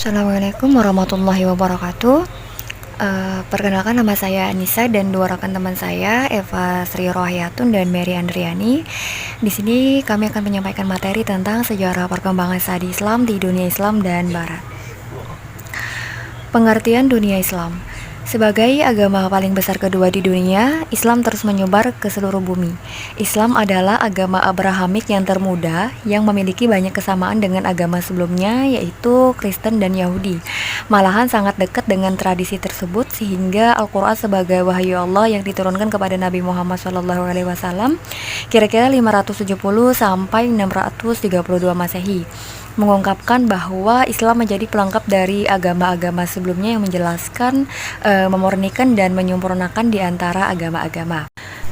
Assalamualaikum warahmatullahi wabarakatuh. Perkenalkan, nama saya Anissa dan dua rekan teman saya, Eva Sri Rohayatun dan Mary Andriani. Di sini kami akan menyampaikan materi tentang sejarah perkembangan studi Islam di dunia Islam dan Barat. Pengertian dunia Islam. Sebagai agama paling besar kedua di dunia, Islam terus menyebar ke seluruh bumi. Islam adalah agama Abrahamik yang termuda yang memiliki banyak kesamaan dengan agama sebelumnya, yaitu Kristen dan Yahudi. Malahan sangat dekat dengan tradisi tersebut sehingga Al-Quran sebagai wahyu Allah yang diturunkan kepada Nabi Muhammad SAW kira-kira 570 sampai 632 Masehi mengungkapkan bahwa Islam menjadi pelengkap dari agama-agama sebelumnya yang menjelaskan, memurnikan dan menyempurnakan di antara agama-agama.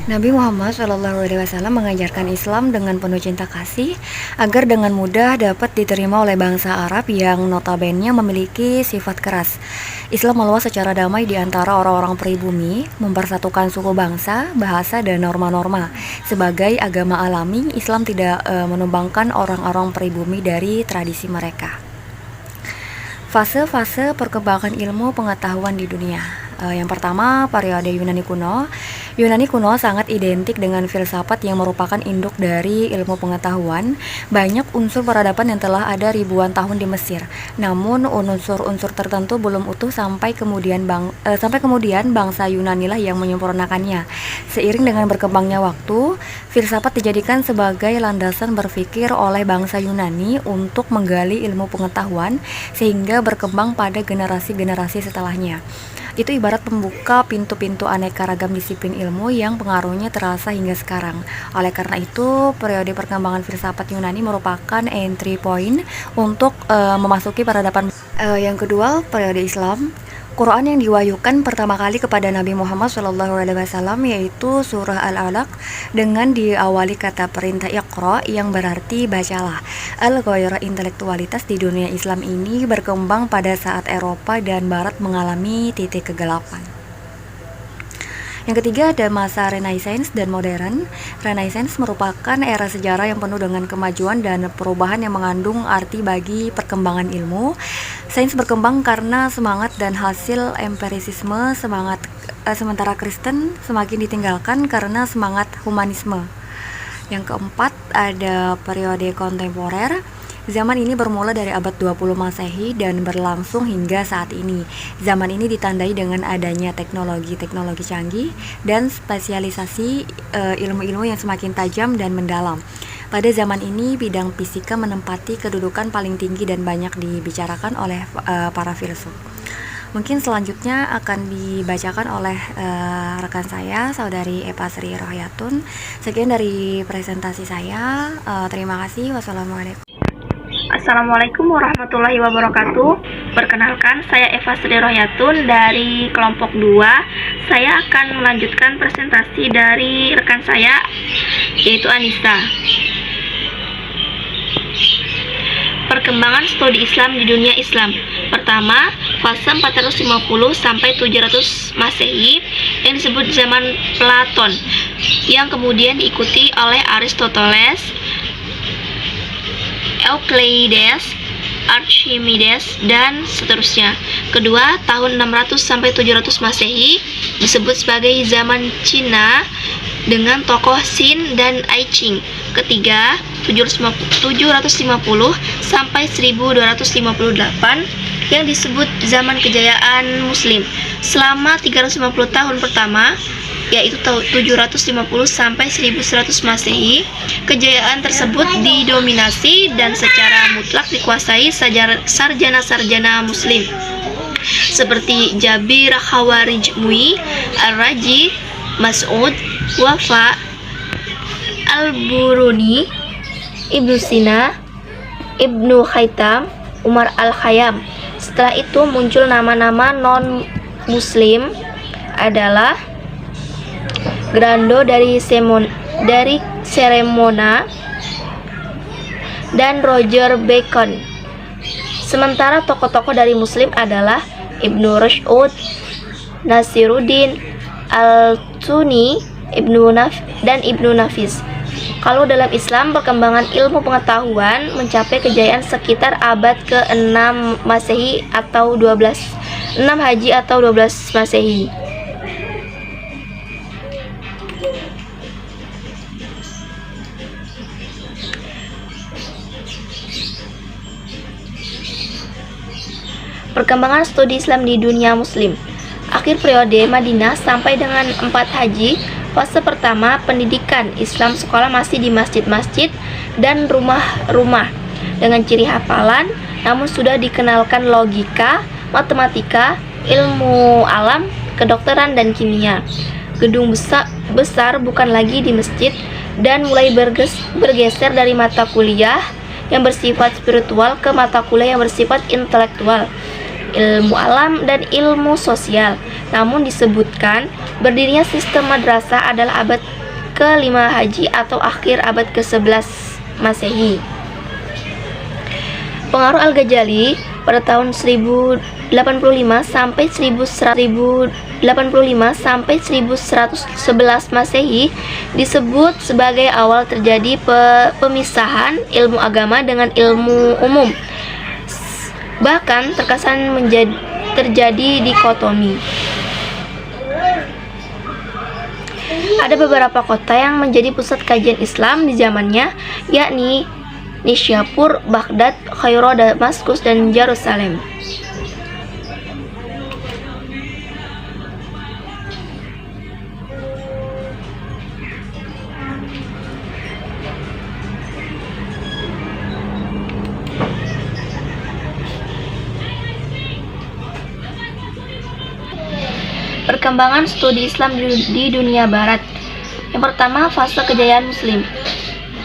Nabi Muhammad SAW mengajarkan Islam dengan penuh cinta kasih agar dengan mudah dapat diterima oleh bangsa Arab yang notabene memiliki sifat keras. Islam meluas secara damai di antara orang-orang pribumi, mempersatukan suku bangsa, bahasa, dan norma-norma. Sebagai agama alami, Islam tidak menumbangkan orang-orang pribumi dari tradisi mereka. Fase-fase perkembangan ilmu pengetahuan di dunia. Yang pertama, periode Yunani kuno. Yunani kuno sangat identik dengan filsafat yang merupakan induk dari ilmu pengetahuan. Banyak unsur peradaban yang telah ada ribuan tahun di Mesir. Namun unsur-unsur tertentu belum utuh sampai kemudian bangsa Yunani lah yang menyempurnakannya. Seiring dengan berkembangnya waktu, filsafat dijadikan sebagai landasan berpikir oleh bangsa Yunani untuk menggali ilmu pengetahuan sehingga berkembang pada generasi-generasi setelahnya. Itu ibarat pembuka pintu-pintu aneka ragam disiplin ilmu yang pengaruhnya terasa hingga sekarang. Oleh karena itu, periode perkembangan filsafat Yunani merupakan entry point untuk memasuki peradaban. Yang kedua, periode Islam. Quran yang diwahyukan pertama kali kepada Nabi Muhammad SAW yaitu surah Al-Alaq dengan diawali kata perintah Iqra yang berarti bacalah. Al-ghairah intelektualitas di dunia Islam ini berkembang pada saat Eropa dan Barat mengalami titik kegelapan. Yang ketiga, ada masa Renaissance dan modern. Renaissance merupakan era sejarah yang penuh dengan kemajuan dan perubahan yang mengandung arti bagi perkembangan ilmu. Sains berkembang karena semangat dan hasil empirisisme, sementara Kristen semakin ditinggalkan karena semangat humanisme. Yang keempat, ada periode kontemporer. Zaman ini bermula dari abad 20 Masehi dan berlangsung hingga saat ini. Zaman ini ditandai dengan adanya teknologi-teknologi canggih dan spesialisasi ilmu-ilmu yang semakin tajam dan mendalam. Pada zaman ini, bidang fisika menempati kedudukan paling tinggi dan banyak dibicarakan oleh para filsuf. Mungkin selanjutnya akan dibacakan oleh rekan saya, Saudari Eva Sri Rohayatun. Sekian dari presentasi saya. Terima kasih. Wassalamualaikum. Assalamualaikum warahmatullahi wabarakatuh. Perkenalkan, saya Eva Sri Rohayatun dari kelompok 2. Saya akan melanjutkan presentasi dari rekan saya, yaitu Anissa. Perkembangan studi Islam di dunia Islam. Pertama, fase 450 sampai 700 Masehi yang disebut zaman Platon, yang kemudian diikuti oleh Aristoteles, Euclides, Archimedes, dan seterusnya. Kedua, tahun 600 sampai 700 Masehi disebut sebagai zaman Cina dengan tokoh Xin dan Ai Ching. Ketiga, 750 sampai 1258 yang disebut zaman kejayaan Muslim. Selama 350 tahun pertama, yaitu 750 sampai 1100 Masehi, kejayaan tersebut didominasi dan secara mutlak dikuasai sarjana-sarjana Muslim seperti Jabir Khawarizmi, Ar-Razi, Mas'ud, Wafa, Al-Buruni, Ibnu Sina, Ibnu Khaitam, Umar Al-Khayyam. Setelah itu muncul nama-nama non-Muslim adalah Grando dari Cremona dan Roger Bacon. Sementara tokoh-tokoh dari Muslim adalah Ibnu Rushd, Nasiruddin Al-Tuni, dan Ibnu Nafis. Kalau dalam Islam, perkembangan ilmu pengetahuan mencapai kejayaan sekitar abad ke-6 Masehi atau 6 Haji atau 12 Masehi. Perkembangan studi Islam di dunia Muslim. Akhir periode Madinah sampai dengan 4 Haji. Fase pertama, pendidikan Islam sekolah masih di masjid-masjid dan rumah-rumah dengan ciri hafalan, namun sudah dikenalkan logika, matematika, ilmu alam, kedokteran, dan kimia. Gedung besar bukan lagi di masjid dan mulai bergeser dari mata kuliah yang bersifat spiritual ke mata kuliah yang bersifat intelektual, ilmu alam, dan ilmu sosial. Namun disebutkan berdirinya sistem madrasah adalah abad ke-5 Haji atau akhir abad ke-11 Masehi. Pengaruh Al-Ghazali pada tahun 1085 sampai 1111 Masehi disebut sebagai awal terjadi pemisahan ilmu agama dengan ilmu umum. Bahkan terkesan terjadi dikotomi. Ada beberapa kota yang menjadi pusat kajian Islam di zamannya, yakni Nisapur, Baghdad, Kairo, Damaskus, dan Yerusalem. Perkembangan studi Islam di dunia Barat. Yang pertama, fase kejayaan Muslim.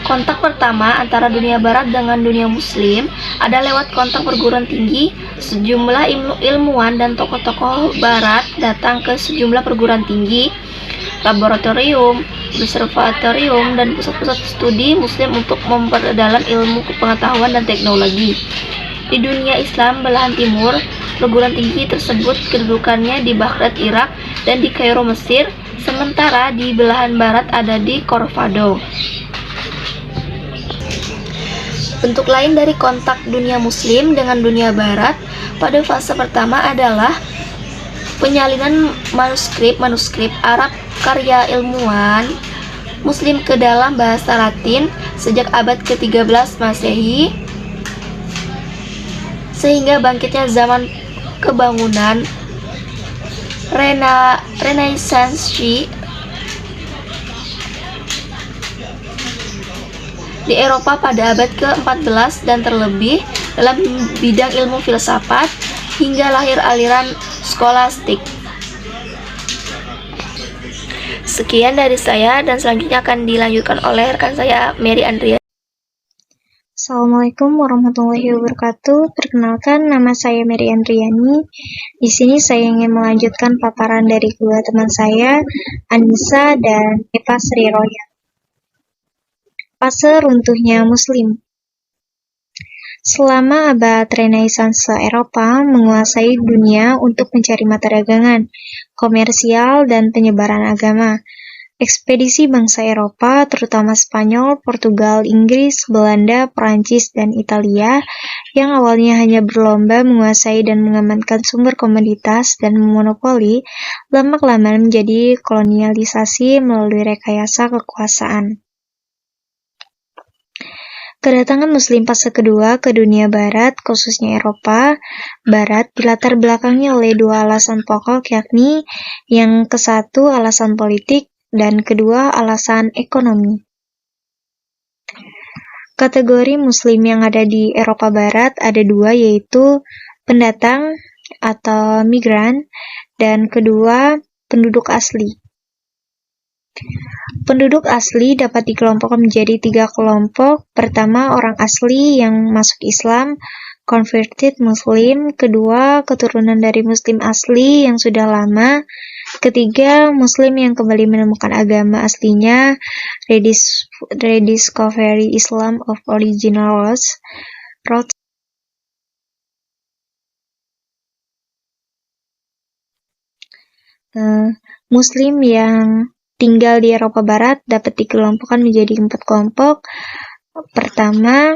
Kontak pertama antara dunia Barat dengan dunia Muslim ada lewat kontak perguruan tinggi. Sejumlah ilmuwan dan tokoh-tokoh Barat datang ke sejumlah perguruan tinggi, laboratorium, observatorium, dan pusat-pusat studi Muslim untuk memperdalam ilmu pengetahuan dan teknologi. Di dunia Islam belahan timur, perguruan tinggi tersebut kedudukannya di Baghdad, Irak, dan di Kairo, Mesir, sementara di belahan barat ada di Cordoba. Bentuk lain dari kontak dunia Muslim dengan dunia Barat pada fase pertama adalah penyalinan manuskrip Arab karya ilmuwan Muslim ke dalam bahasa Latin sejak abad ke-13 Masehi, sehingga bangkitnya zaman kebangunan Renaissance di Eropa pada abad ke-14 dan terlebih dalam bidang ilmu filsafat hingga lahir aliran skolastik. Sekian dari saya dan selanjutnya akan dilanjutkan oleh rekan saya Mary Andrea. Assalamualaikum warahmatullahi wabarakatuh. Perkenalkan, nama saya Mary Andriani. Di sini saya ingin melanjutkan paparan dari kedua teman saya, Anissa dan Eva Sriroya. Fase runtuhnya Muslim. Selama abad Renaissance, Eropa menguasai dunia untuk mencari mata dagangan, komersial, dan penyebaran agama. Ekspedisi bangsa Eropa, terutama Spanyol, Portugal, Inggris, Belanda, Perancis, dan Italia, yang awalnya hanya berlomba menguasai dan mengamankan sumber komoditas dan memonopoli, lama-kelamaan menjadi kolonialisasi melalui rekayasa kekuasaan. Kedatangan Muslim fase kedua ke dunia Barat, khususnya Eropa Barat, dilatar belakangi oleh dua alasan pokok, yakni yang ke-1 alasan politik, dan kedua alasan ekonomi. Kategori Muslim yang ada di Eropa Barat ada dua, yaitu pendatang atau migran, dan kedua penduduk asli. Penduduk asli dapat dikelompokkan menjadi 3 kelompok. Pertama, orang asli yang masuk Islam, converted Muslim. Kedua, keturunan dari Muslim asli yang sudah lama. Ketiga, Muslim yang kembali menemukan agama aslinya, rediscovery Islam of original roots. Muslim yang tinggal di Eropa Barat dapat dikelompokkan menjadi 4 kelompok. Pertama,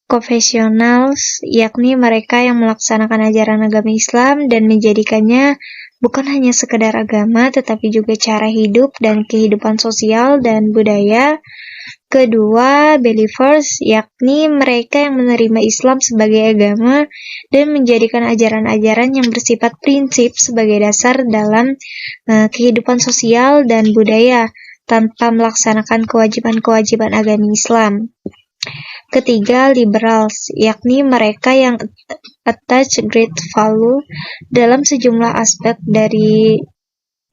confessionals, yakni mereka yang melaksanakan ajaran agama Islam dan menjadikannya bukan hanya sekedar agama, tetapi juga cara hidup dan kehidupan sosial dan budaya. Kedua, believers, yakni mereka yang menerima Islam sebagai agama dan menjadikan ajaran-ajaran yang bersifat prinsip sebagai dasar dalam kehidupan sosial dan budaya tanpa melaksanakan kewajiban-kewajiban agama Islam. Ketiga, liberals, yakni mereka yang attach great value dalam sejumlah aspek dari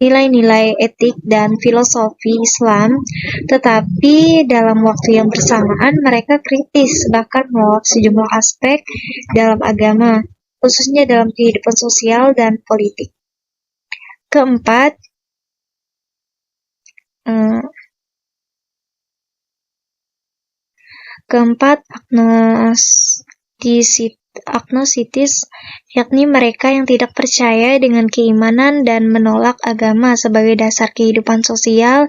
nilai-nilai etik dan filosofi Islam, tetapi dalam waktu yang bersamaan mereka kritis bahkan menolak sejumlah aspek dalam agama, khususnya dalam kehidupan sosial dan politik. Keempat, agnostitis, yakni mereka yang tidak percaya dengan keimanan dan menolak agama sebagai dasar kehidupan sosial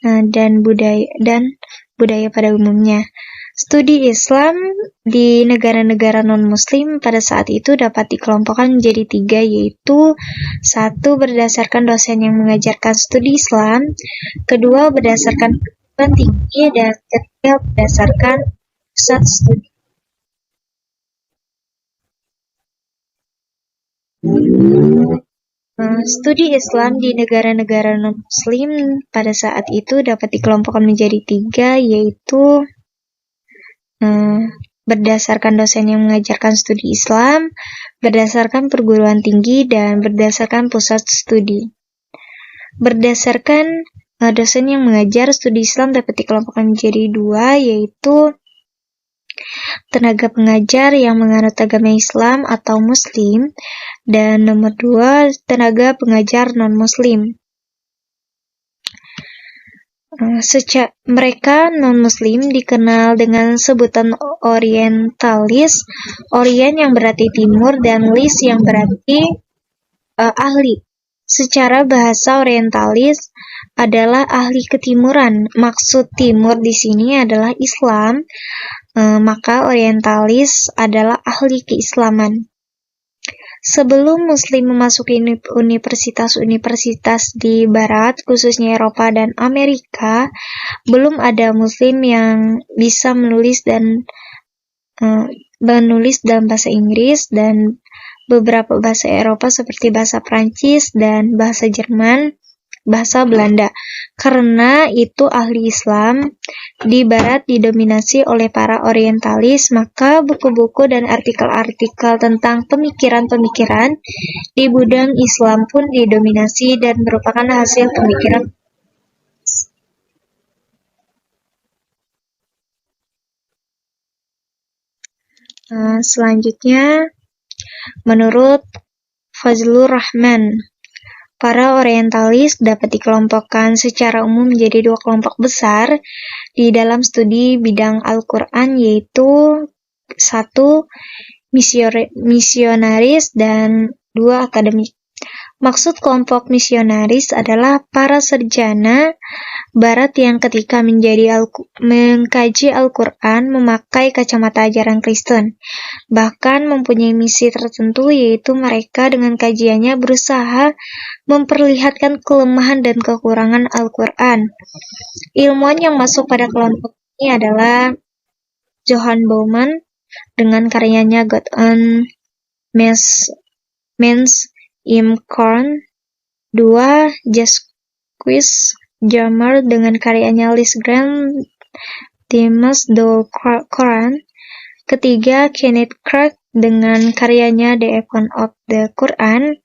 dan budaya pada umumnya. Studi Islam di negara-negara non-Muslim pada saat itu dapat dikelompokkan menjadi 3, yaitu 1. Berdasarkan dosen yang mengajarkan studi Islam, 2. Berdasarkan perguruan tinggi, dan 3. Berdasarkan pusat studi. Studi Islam di negara-negara non-Muslim pada saat itu dapat dikelompokkan menjadi 3, yaitu berdasarkan dosen yang mengajarkan studi Islam, berdasarkan perguruan tinggi, dan berdasarkan pusat studi. Berdasarkan dosen yang mengajar studi Islam dapat dikelompokkan menjadi 2, yaitu tenaga pengajar yang menganut agama Islam atau Muslim, dan nomor 2, tenaga pengajar non-Muslim. Mereka non-Muslim dikenal dengan sebutan orientalis, orient yang berarti timur dan lis yang berarti ahli. Secara bahasa orientalis adalah ahli ketimuran. Maksud timur di sini adalah Islam, maka orientalis adalah ahli keislaman. Sebelum Muslim memasuki universitas-universitas di Barat, khususnya Eropa dan Amerika, belum ada Muslim yang bisa menulis dalam bahasa Inggris dan beberapa bahasa Eropa seperti bahasa Prancis dan bahasa Jerman, bahasa Belanda. Karena itu ahli Islam di Barat didominasi oleh para orientalis, maka buku-buku dan artikel-artikel tentang pemikiran-pemikiran di bidang Islam pun didominasi dan merupakan hasil pemikiran. Selanjutnya, menurut Fazlur Rahman, para orientalis dapat dikelompokkan secara umum menjadi 2 kelompok besar di dalam studi bidang Al-Quran, yaitu 1. Misionaris dan 2. Akademik. Maksud kelompok misionaris adalah para sarjana Barat yang ketika mengkaji Al-Quran memakai kacamata ajaran Kristen, bahkan mempunyai misi tertentu, yaitu mereka dengan kajiannya berusaha memperlihatkan kelemahan dan kekurangan Al-Quran. Ilmuwan yang masuk pada kelompok ini adalah Johann Baumann dengan karyanya God on Man's im Korn. 2. Jacques Jammer dengan karyanya Lis Grant Themes do Quran. 3. Kenneth Clark dengan karyanya The Icon of the Quran.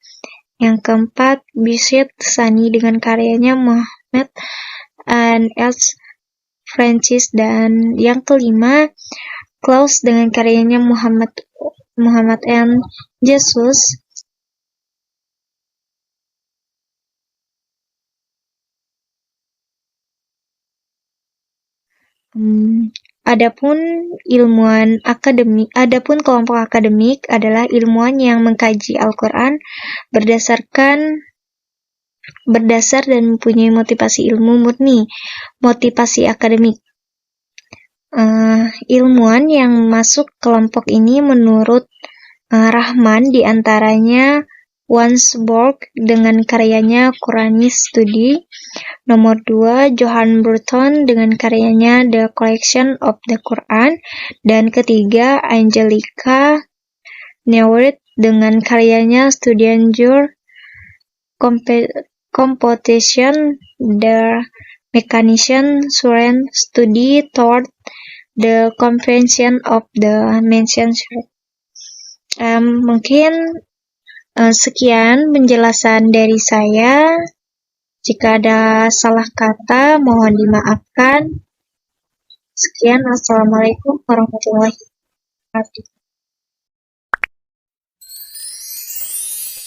Yang 4. Bishop Sani dengan karyanya Muhammad and Else Francis, dan yang 5. Klaus dengan karyanya Muhammad and Jesus. Adapun kelompok akademik adalah ilmuwan yang mengkaji Al-Quran berdasarkan berdasar dan mempunyai motivasi ilmu murni, motivasi akademik. Ilmuwan yang masuk kelompok ini menurut Rahman diantaranya Wansborg dengan karyanya Quranic Study, nomor 2 Johann Burton dengan karyanya The Collection of the Quran, dan ketiga Angelica Neuwirth dengan karyanya Studienzur Computation der Mechanischen Science Study toward the Convention of the Mentioned. Mungkin sekian penjelasan dari saya. Jika ada salah kata, mohon dimaafkan. Sekian, Assalamualaikum warahmatullahi wabarakatuh.